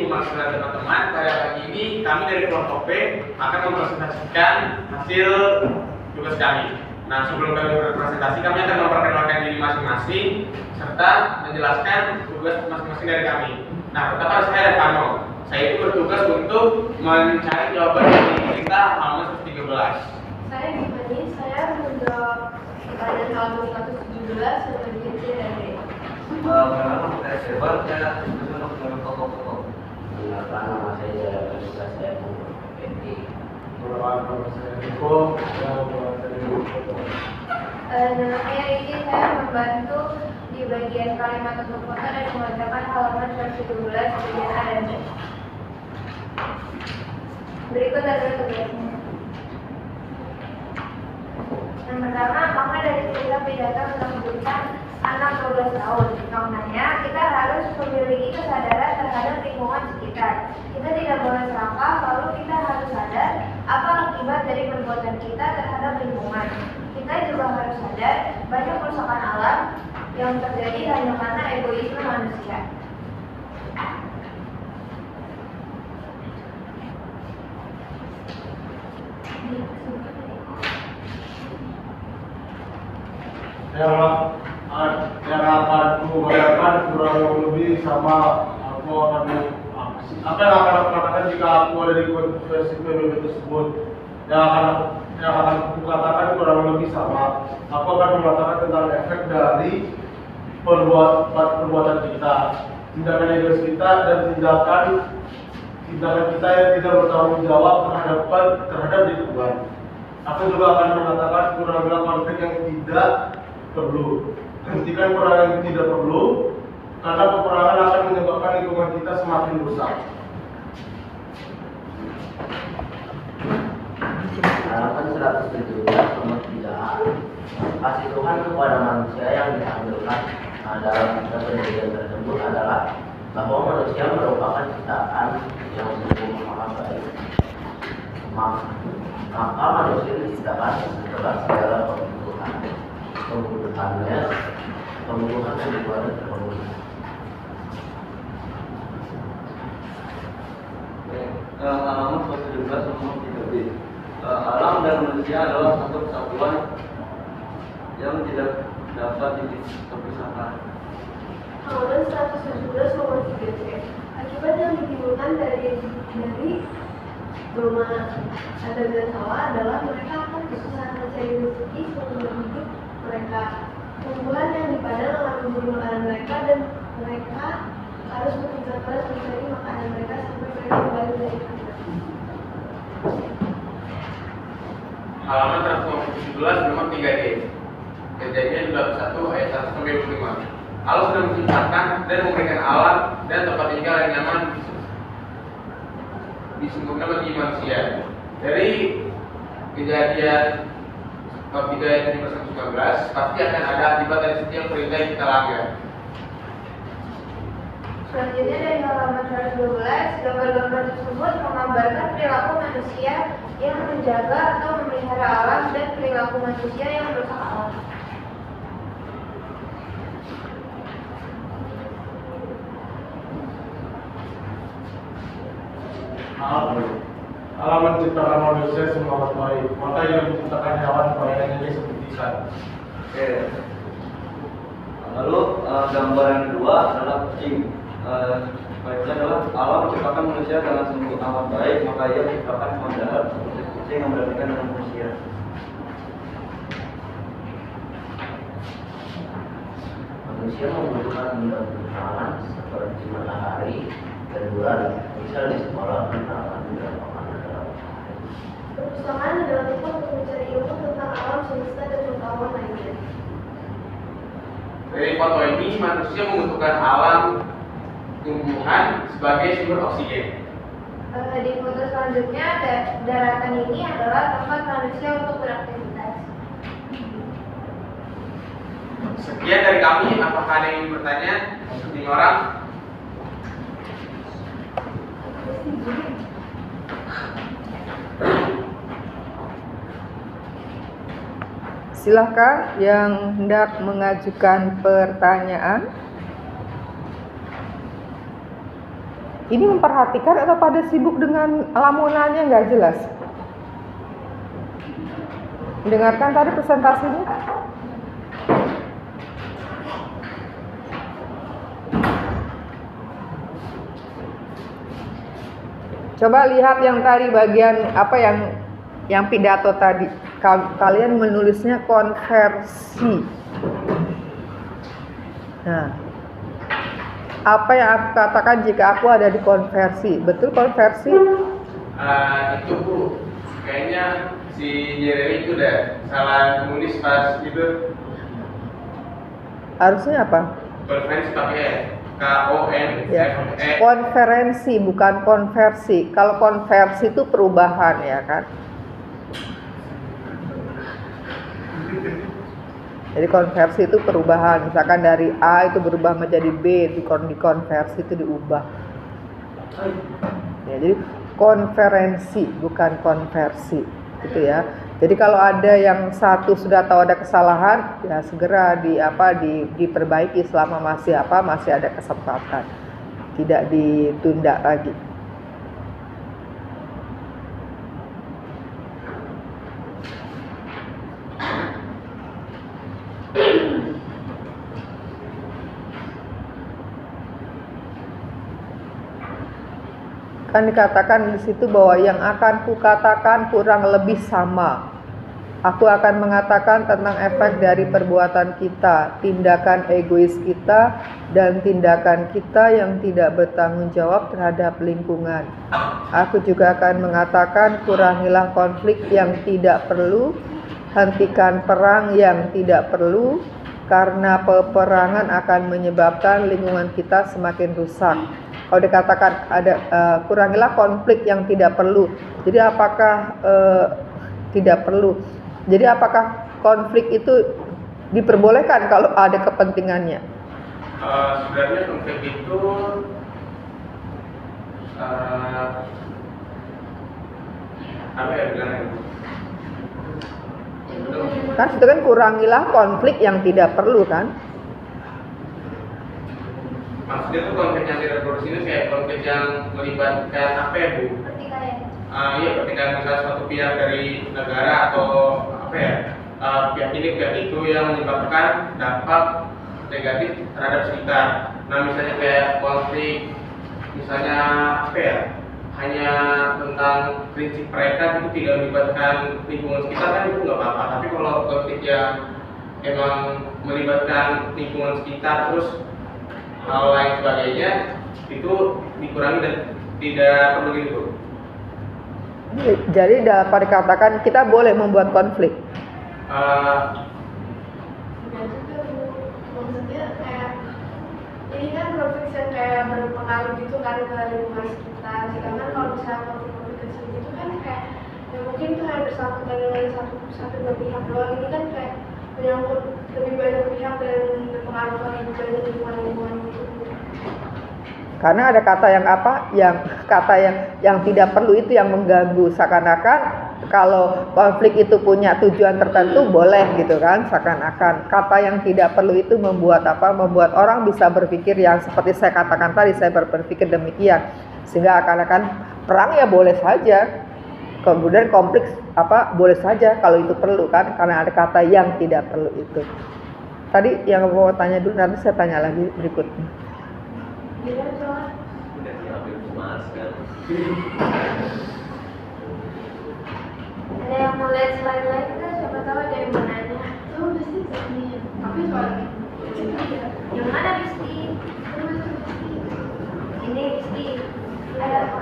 perkenalkan teman-teman, pada pagi ini kami dari kelompok P akan mempresentasikan hasil tugas kami. Nah, sebelum kami berpresentasi, kami akan memperkenalkan diri masing-masing serta menjelaskan tugas masing-masing dari kami. Nah, pertama saya Revano. Saya itu bertugas untuk mencari jawaban dari kita halaman 113. Saya Gimani, saya menjawab pertanyaan halaman 117 sebagai C dan D. Perkenalkan saya Sebar, saya untuk pokok-pokok. Perkenalkan nama saya Lukas, saya PND. Perkenalkan nama saya Niko, saya Nama saya Riki, saya membantu di bagian kalimat untuk foto dan mengerjakan halaman 117 bagian A dan B. Berikut adalah tugasnya. Yang pertama, maka dari cerita pidato menunjukkan anak 12 tahun. Maknanya, kita harus memiliki kesadaran terhadap lingkungan sekitar. Kita tidak boleh serakah, lalu kita harus sadar apa akibat dari perbuatan kita terhadap lingkungan. Kita juga harus sadar banyak kerusakan alam yang terjadi hanya karena egoisme manusia. yang akan kubayarkan kurang lebih sama apa yang akan aku katakan jika aku ada di konversi PBB tersebut. Yang akan aku katakan kurang lebih sama. Aku akan mengatakan tentang efek dari perbuatan kita, tindakan egois kita, dan tindakan kita yang tidak bertanggung jawab terhadap lingkungan. Aku juga akan mengatakan kurang-kurang konflik yang tidak perlu. Hentikan peperangan yang tidak perlu, karena peperangan akan menyebabkan lingkungan kita semakin rusak. Halaman 117 nomor 3A. Kasih Tuhan kepada manusia yang ditampilkan dalam kejadian tersebut adalah bahwa manusia merupakan ciptaan yang sungguh maha baik. Maka manusia diciptakan setelah segala pembunuhan dan dibuatnya terpenuhi. Halaman 117 nomor 3B. Alam dan manusia adalah satu kesatuan yang tidak dapat dipisahkan. Halaman 117 nomor 3C. Akibat yang ditimbulkan dari Brahma Adam dan Hawa adalah mereka akan kesusahan mencari rezeki seumur hidup mereka. Tumbuhan yang dipadang akan menjadi makanan mereka dan mereka harus bekerja keras mencari makanan mereka sampai mereka kembali dari kerja. Halaman 117 nomor 3D. Kejadian 21 ayat 1 sampai 25. Allah sudah menciptakan dan memberikan alam dan tempat tinggal yang nyaman disungguhkan bagi manusia. Dari kejadian bab 3 ayat 19 pasti akan ada akibat dari setiap perintah yang kita langgar. Selanjutnya dari halaman 112, gambar-gambar tersebut menggambarkan perilaku manusia yang menjaga atau memelihara alam dan perilaku manusia yang merusak alam. Allah menciptakan manusia semua baik, maka ia menciptakan hewan bayangannya seperti ikan. Oke. Lalu gambar yang kedua adalah kucing. Baiknya adalah Allah menciptakan manusia dengan sungguh amat baik, maka ia menciptakan hewan jahat seperti kucing yang berdampingan dengan manusia. Manusia membutuhkan benda penerangan seperti matahari dan bulan. Misal di sekolah penerangan beberapa makanan dalam matahari. Perpustakaan adalah tempat untuk mencari ilmu tentang alam semesta dan pengetahuan lainnya. Dari foto ini manusia membutuhkan alam tumbuhan sebagai sumber oksigen. Di foto selanjutnya, daratan ini adalah tempat manusia untuk beraktivitas. Sekian dari kami. Apakah ada yang ingin bertanya? Seperti orang? Silakan yang hendak mengajukan pertanyaan. Ini memperhatikan atau pada sibuk dengan lamunannya nggak jelas? Dengarkan tadi presentasinya. Coba lihat yang tadi bagian apa yang pidato tadi. Kalian menulisnya konversi. Nah, apa yang aku katakan jika aku ada di konversi? Betul konversi? Itu Bu, kayaknya si Jerry itu udah salah nulis pas itu. Harusnya apa? Konferensi pakai KON. Ya. Konferensi bukan konversi. Kalau konversi itu perubahan ya kan. Jadi konversi itu perubahan. Misalkan dari A itu berubah menjadi B, dikonversi itu diubah. Ya, jadi konferensi bukan konversi, gitu ya. Jadi kalau ada yang satu sudah tahu ada kesalahan, ya segera diperbaiki selama masih ada kesempatan, tidak ditunda lagi. Kan dikatakan di situ bahwa yang akan kukatakan kurang lebih sama. Aku akan mengatakan tentang efek dari perbuatan kita, tindakan egois kita, dan tindakan kita yang tidak bertanggung jawab terhadap lingkungan. Aku juga akan mengatakan kurangilah konflik yang tidak perlu, hentikan perang yang tidak perlu, karena peperangan akan menyebabkan lingkungan kita semakin rusak. Kalau dikatakan ada kurangilah konflik yang tidak perlu, jadi apakah tidak perlu? Jadi apakah konflik itu diperbolehkan kalau ada kepentingannya? Sebenarnya konflik itu apa ya bilangnya? Kan itu kan kurangilah konflik yang tidak perlu kan? Maksudnya tuh konflik yang tidak perlu sini kayak konflik yang melibatkan apa ya Bu? Iya, ketika misalnya suatu pihak dari negara atau apa ya, pihak ini pihak itu yang menyebabkan dampak negatif terhadap sekitar. Nah misalnya kayak konflik, misalnya apa ya, hanya tentang prinsip mereka itu tidak melibatkan lingkungan sekitar kan itu nggak apa-apa. Tapi kalau konflik yang emang melibatkan lingkungan sekitar terus hal lain sebagainya itu dikurangi dan tidak perlu gitu. Jadi dapat dikatakan kita boleh membuat konflik. Maksudnya kayak ini kan konflik yang kayak berpengaruh gitu kan ke lingkungan sekitar. Sedangkan kalau misalnya konflik kecil gitu kan kayak ya mungkin itu hanya bersangkutan dengan satu dua pihak doang. Ini kan kayak menyangkut lebih banyak pihak dan berpengaruh ke lebih banyak lingkungan itu. Karena ada kata yang apa, yang tidak perlu itu yang mengganggu, seakan-akan kalau konflik itu punya tujuan tertentu boleh gitu kan, seakan-akan kata yang tidak perlu itu membuat orang bisa berpikir yang seperti saya katakan tadi, saya berpikir demikian, sehingga akan perang ya boleh saja, kemudian konflik boleh saja kalau itu perlu kan, karena ada kata yang tidak perlu itu. Tadi yang mau tanya dulu, nanti saya tanya lagi berikutnya. Ada yang mau lihat slide lain kan? Siapa tahu ada yang mau nanya. Oh, pasti ini. Tapi soalnya yang mana Rizky? Ini Rizky. Ada apa?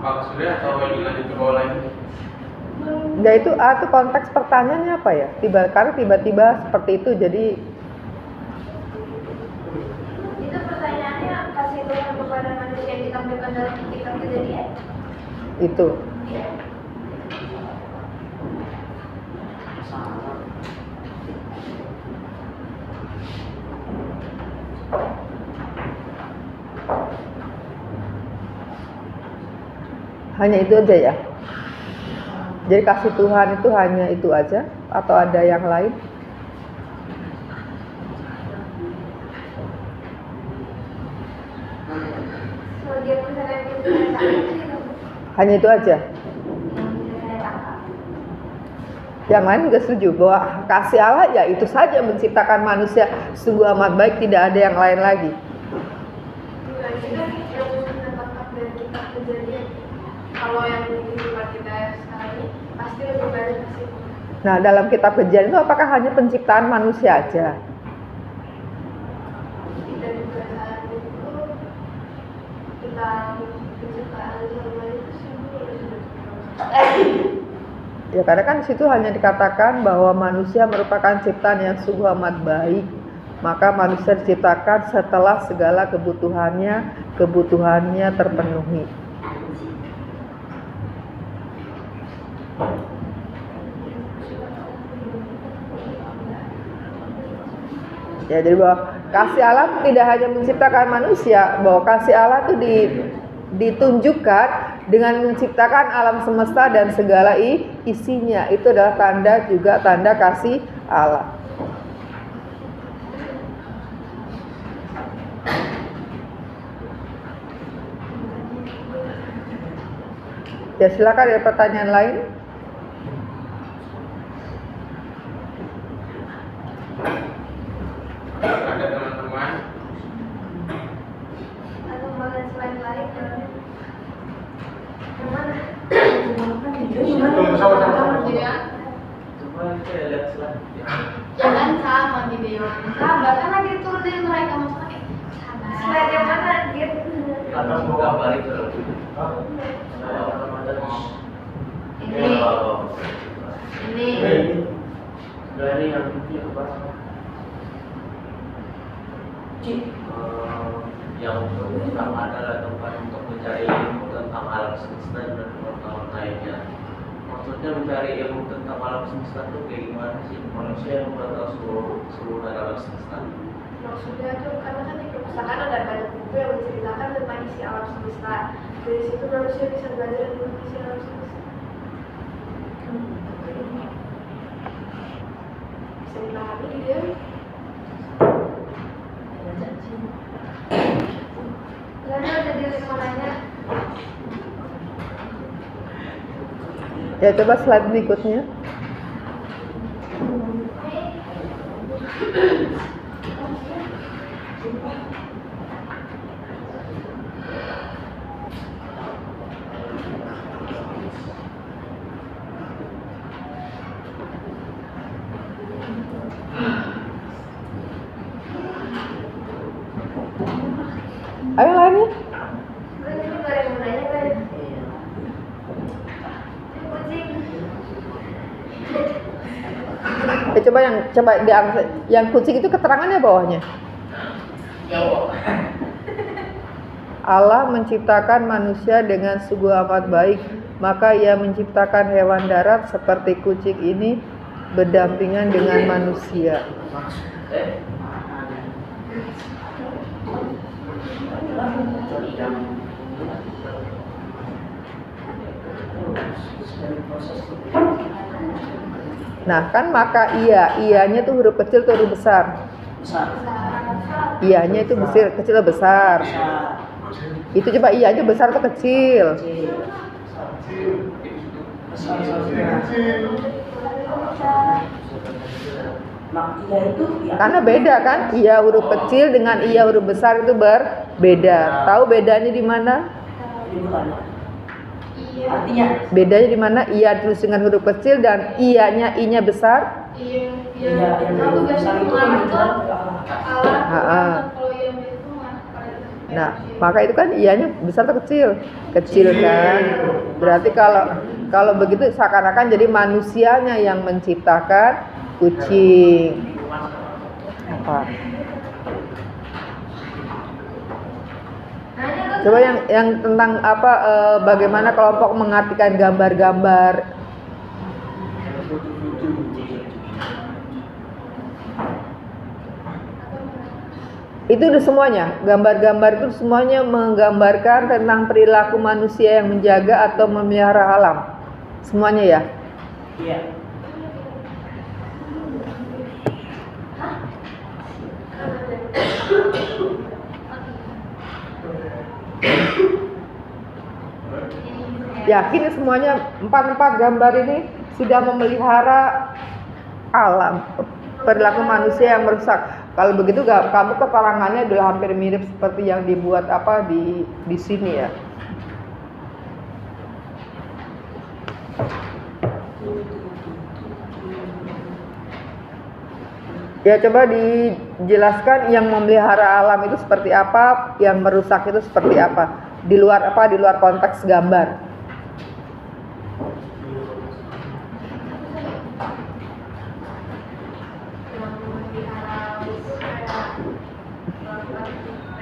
Apakah sudah atau lanjut ke bawah lagi? Nah itu konteks pertanyaannya apa ya? Karena tiba-tiba seperti itu jadi. Itu pertanyaannya kasih Tuhan kepada manusia yang ditampilkan dalam kitab Kejadian. Itu. Ya. Hanya itu aja ya. Jadi kasih Tuhan itu hanya itu aja atau ada yang lain? Sebagai misalnya kita Hanya itu aja. Yang lain juga setuju bahwa kasih Allah ya itu saja menciptakan manusia sungguh amat baik, tidak ada yang lain lagi. Kalau yang di kehidupan kita sekarang ini pasti lebih banyak sih. Nah, dalam kitab Kejadian itu apakah hanya penciptaan manusia aja? Dan juga saat itu tentang penciptaan zaman itu sih Ya karena kan di situ hanya dikatakan bahwa manusia merupakan ciptaan yang sungguh amat baik. Maka manusia diciptakan setelah segala kebutuhannya terpenuhi. Ya, jadi bahwa kasih Allah tidak hanya menciptakan manusia, bahwa kasih Allah itu ditunjukkan dengan menciptakan alam semesta dan segala isinya. Itu adalah tanda kasih Allah. Ya, silakan ada pertanyaan lain. Ada teman-teman? atau malah selain lain kemana? Sama-sama. Coba saya lihat selanjutnya. Jangan sama video. Sabar kan lagi turunin mereka maksudnya. Selain yang mana gitu? Atas buka balik ke Ini Dari yang itu apa? yang pertama adalah tempat untuk mencari ilmu tentang alam semesta dan pengetahuan lainnya. Maksudnya mencari ilmu tentang alam semesta itu kayak gimana sih? Manusia yang udah tahu seluruh alam semesta. Maksudnya tuh karena kan di perpustakaan ada banyak buku yang menceritakan tentang isi alam semesta. Dari situ manusia bisa belajar tentang isi alam semesta. Bisa dipahami dia. Lalu ada di mananya? Ya, coba slide berikutnya. Ayo lainnya. Ini juga ada yang mau nanya kan? Kucing. Coba yang kucing itu keterangannya bawahnya. Allah menciptakan manusia dengan sungguh amat baik, maka Ia menciptakan hewan darat seperti kucing ini berdampingan dengan manusia. Nah, kan maka ianya tuh huruf kecil tuh huruf besar. Ianya itu kecil atau besar? Itu coba ianya besar atau kecil? Karena beda kan? Iya huruf kecil dengan iya huruf besar itu berbeda. Tahu bedanya di mana? artinya Bedanya di mana? Iya tulis dengan huruf kecil dan inya besar. iya Yang satu besar itu kan itu Ha-ha. kalau yang itu mah Nah, maka itu kan ianya besar atau kecil? Kecil kan? Berarti kalau begitu seakan-akan jadi manusianya yang menciptakan kucing. Apa? Coba yang tentang apa bagaimana kelompok mengartikan gambar-gambar. Itu udah semuanya. Gambar-gambar itu semuanya menggambarkan tentang perilaku manusia yang menjaga atau memelihara alam. Semuanya ya. Iya. Yakin semuanya empat gambar ini sudah memelihara alam, perilaku manusia yang merusak. Kalau begitu kamu keterangannya sudah hampir mirip seperti yang dibuat di sini ya. Ya coba dijelaskan yang memelihara alam itu seperti apa, yang merusak itu seperti apa. Di luar konteks gambar.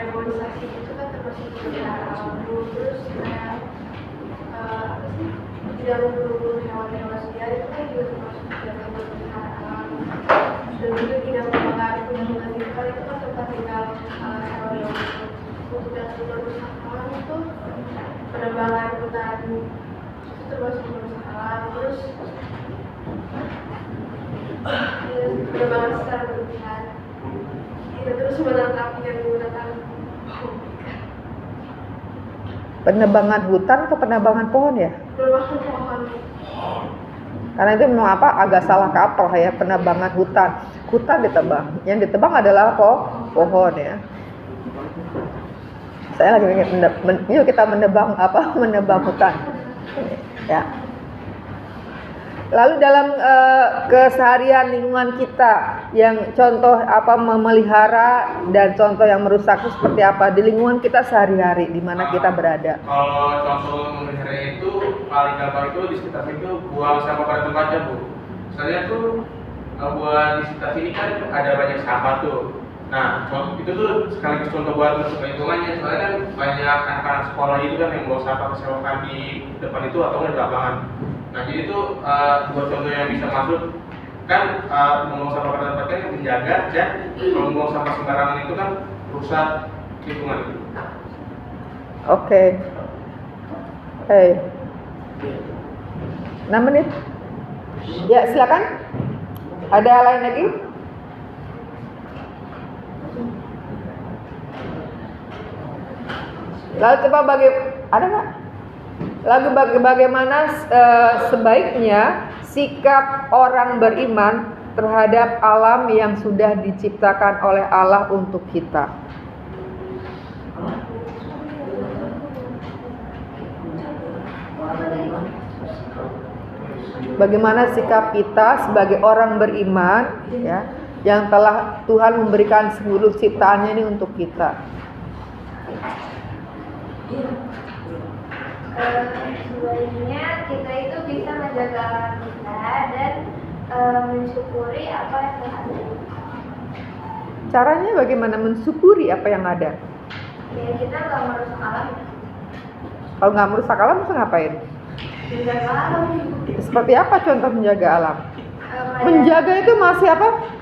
Reboisasi itu kan termasuk memelihara alam. Terus tidak membunuh hewan-hewan liar itu kan juga termasuk menjaga memelihara alam. Dan juga tidak membakar gunung-gunung lingkungan itu kan tempat tinggal hewan-hewan itu. Untuk yang merusak alam itu penebangan hutan itu termasuk merusak alam. Terus penebangan secara berlebihan. Ya, terus menangkap dan menggunakan Penebangan hutan atau penebangan pohon ya? penebangan pohon. Karena itu memang agak salah kaprah ya, penebangan hutan. Hutan ditebang, yang ditebang adalah pohon ya. Saya lagi yuk kita menebang hutan. Ya. Lalu dalam keseharian lingkungan kita yang contoh memelihara dan contoh yang merusak itu seperti apa di lingkungan kita sehari-hari di mana kita berada? Kalau contoh memelihara itu paling gampang itu di sekitar itu buang sampah pada tempatnya Bu. Misalnya tuh buat di sekitar sini kan ada banyak sampah tuh. Nah, itu tuh sekaligus contoh buat merusak lingkungannya. Soalnya kan banyak anak-anak sekolah itu kan yang bawa sampah keselokan di depan itu atau di lapangan. Nah, jadi itu buat contoh yang bisa masuk kan membuang sampah pada tempatnya menjaga dan kalau membuang sampah sembarangan itu kan rusak lingkungan. Oke. 6 menit. Ya, silakan. Ada lain lagi? Lalu coba ada nggak? Lalu bagaimana sebaiknya sikap orang beriman terhadap alam yang sudah diciptakan oleh Allah untuk kita? Bagaimana sikap kita sebagai orang beriman ya, yang telah Tuhan memberikan seluruh ciptaannya ini untuk kita? Sebenarnya kita itu bisa menjaga alam kita dan mensyukuri apa yang telah ada. Caranya bagaimana mensyukuri apa yang ada? Ya kita nggak merusak alam. Kalau nggak merusak alam, bisa ngapain? Menjaga alam. Seperti apa contoh menjaga alam? Menjaga itu masih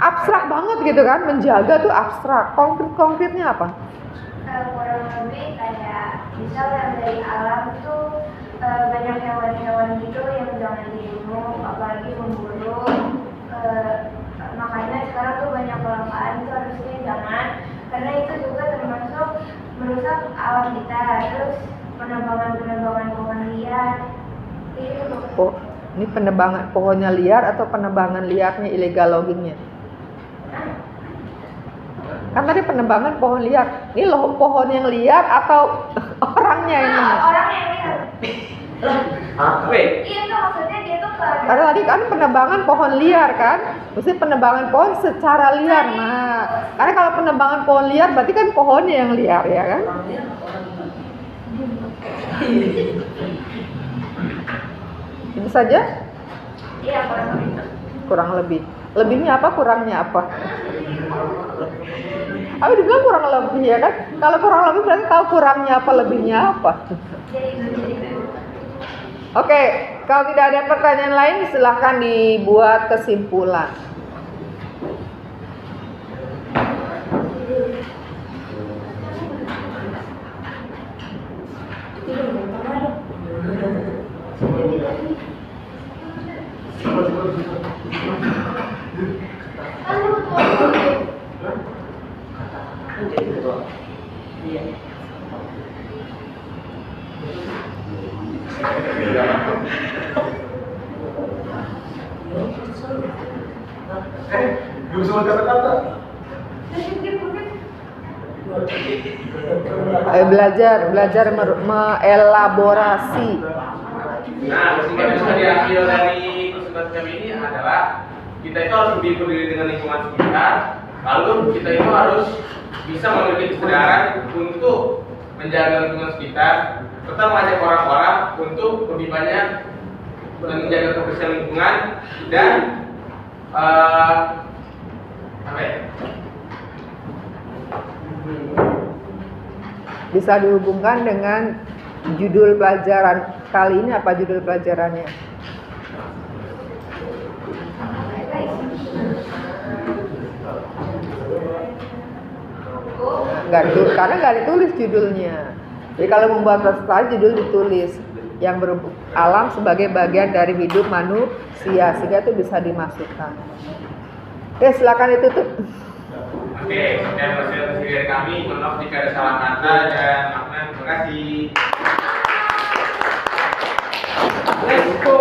abstrak banget gitu kan? Menjaga tuh abstrak. Konkretnya apa? Kurang lebih kayak misal yang dari alam tuh banyak hewan-hewan gitu yang jangan dibunuh, apalagi memburu. Makanya sekarang tuh banyak kelangkaan itu harusnya jangan, karena itu juga termasuk merusak alam kita. Terus penebangan pohon liar itu. Oh, ini penebangan pohonnya liar atau penebangan liarnya illegal loggingnya? Kan tadi penebangan pohon liar. Ini loh pohon yang liar atau orangnya ini? Orang yang liar. Iya tuh maksudnya dia tuh Karena tadi kan penebangan pohon liar kan? Mesti penebangan pohon secara liar. Nah, karena kalau penebangan pohon liar berarti kan pohonnya yang liar ya kan? Itu saja? Iya kurang lebih. Kurang lebih. Lebihnya apa? Kurangnya apa? Aku dibilang kurang lebih ya kan? Kalau kurang lebih berarti tahu kurangnya apa, lebihnya apa. Oke, kalau tidak ada pertanyaan lain silahkan dibuat kesimpulan. Gak bisa kata-kata. Belajar mengelaborasi. Nah, kesimpulan yang bisa diambil dari presentasi kami ini adalah kita itu harus lebih peduli dengan lingkungan sekitar, lalu kita itu harus bisa memiliki kesadaran untuk menjaga lingkungan sekitar, serta mengajak orang-orang untuk lebih banyak menjaga kebersihan lingkungan dan apa ya? Bisa dihubungkan dengan judul pelajaran kali ini. Apa judul pelajarannya? Karena nggak ditulis judulnya. Jadi kalau membuat presentasi judul ditulis yang berhubung alam sebagai bagian dari hidup manusia, sehingga itu bisa dimasukkan. Oke, silakan ditutup. Oke, sekian presentasi dari kami. Mohon maaf jika ada salah kata dan makna. Terima kasih. Let's go.